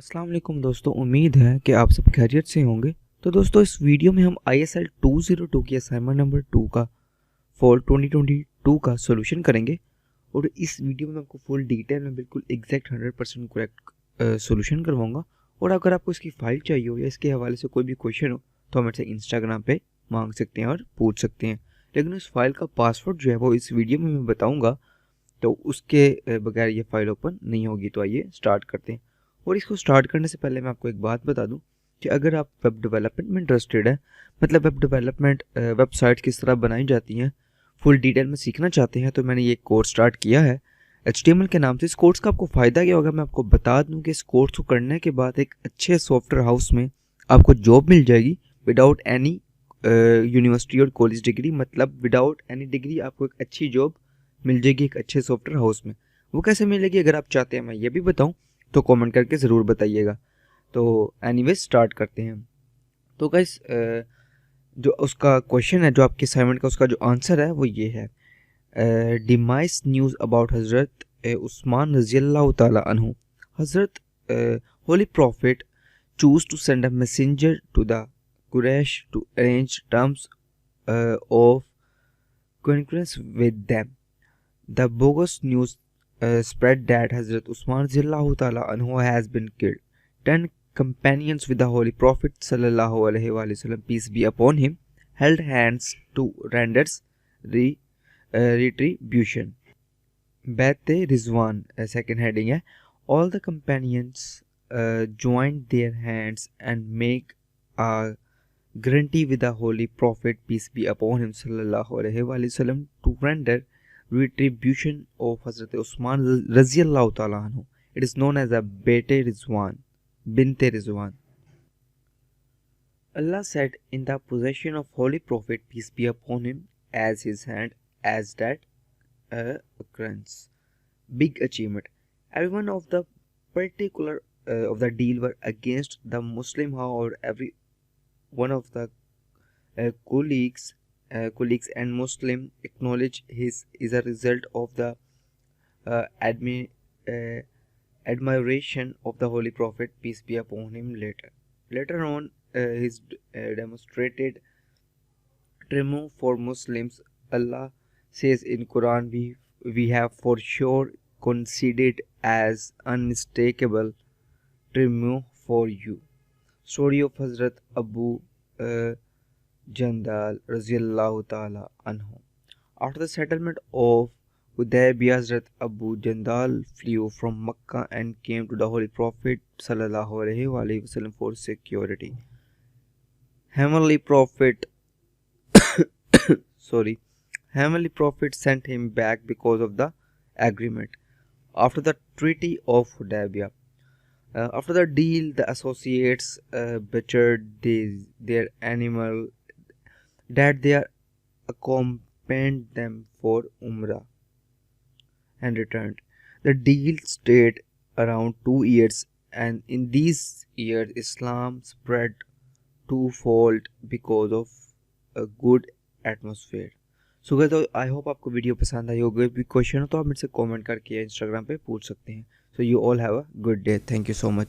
अस्सलाम वालेकुम दोस्तों, उम्मीद है कि आप सब खैरियत से होंगे। तो दोस्तों, इस वीडियो में हम ISL 202 की असाइनमेंट नंबर 2 का फॉल 2022 का सोल्यूशन करेंगे। और इस वीडियो में मैं आपको फुल डिटेल में बिल्कुल एग्जैक्ट 100% करेक्ट सोल्यूशन करवाऊंगा। और अगर आपको इसकी फाइल चाहिए हो या इसके हवाले से कोई भी क्वेश्चन हो तो हम मेरे से इंस्टाग्राम पे मांग सकते हैं और पूछ सकते हैं। लेकिन उस फाइल का पासवर्ड जो है वो इस वीडियो में मैं बताऊँगा, तो उसके बगैर ये फाइल ओपन नहीं होगी। तो आइए स्टार्ट करते हैं। और इसको स्टार्ट करने से पहले मैं आपको एक बात बता दूं कि अगर आप वेब डेवलपमेंट में इंटरेस्टेड है, मतलब वेब डेवलपमेंट वेबसाइट किस तरह बनाई जाती हैं फुल डिटेल में सीखना चाहते हैं, तो मैंने ये कोर्स स्टार्ट किया है HTML के नाम से। इस कोर्स का आपको फ़ायदा क्या होगा मैं आपको बता दूं कि इस कोर्स को करने के बाद एक अच्छे सॉफ्टवेयर हाउस में आपको जॉब मिल जाएगी विदाउट एनी यूनिवर्सिटी और कॉलेज डिग्री, मतलब विदाउट एनी डिग्री आपको एक अच्छी जॉब मिल जाएगी एक अच्छे सॉफ्टवेयर हाउस में। वो कैसे मिलेगी अगर आप चाहते हैं मैं ये भी बताऊं तो कमेंट करके ज़रूर बताइएगा। तो एनीवेज स्टार्ट करते हैं। तो गाइस, जो उसका क्वेश्चन है, जो आपके असाइनमेंट का उसका जो आंसर है वो ये है, डिमाइस न्यूज़ अबाउट हज़रत उस्मान रज़ियल्लाहु ताला अन्हु। हज़रत holy prophet choose to send a messenger to the Quraysh to arrange terms of concurrence with them. The bogus news spread that Hazrat Usman Zillahu Ta'ala Anhu has been killed. 10 companions with the Holy Prophet Sallallahu Alaihi Wasallam, peace be upon him, held hands to render retribution. Bate Rizwan, second heading है, all the companions joined their hands and make a guarantee with the Holy Prophet, peace be upon him, Sallallahu Alaihi Wasallam, to render retribution of Hazrat Usman Raziyallahu Ta'ala Anhu. It is known as a Bete Rizwan, Binte Rizwan. Allah said in the possession of Holy Prophet, peace be upon him, as his hand, as that occurrence. Big achievement. Everyone of the particular of the deal were against the Muslim, however, every one of the colleagues and Muslim acknowledge his is a result of the uh, admi, admiration of the Holy Prophet, peace be upon him. Later on, his demonstrated tremor for Muslims. Allah says in Quran, we have for sure considered as unmistakable tremor for you. Story of Hazrat Abu Jandal Raziyallahu Ta'ala Anhu. After the settlement of Hudaybiyah, Hazrat Abu Jandal flew from Makkah and came to the Holy Prophet Sallallahu Alaihi Wasallam for security. Heavenly Prophet Heavenly Prophet sent him back because of the agreement. After the Treaty of Hudaybiyah, after the deal, the associates butchered their animal that they accompanied them for Umrah and returned. The deal stayed around 2 years, and in these years, Islam spread twofold because of a good atmosphere. सो गए, तो I hope आपको video पसंद आई होगी। भी question हो तो आप मेरे से कमेंट करके इंस्टाग्राम पे पूछ सकते हैं। So you all have a good day. Thank you so much.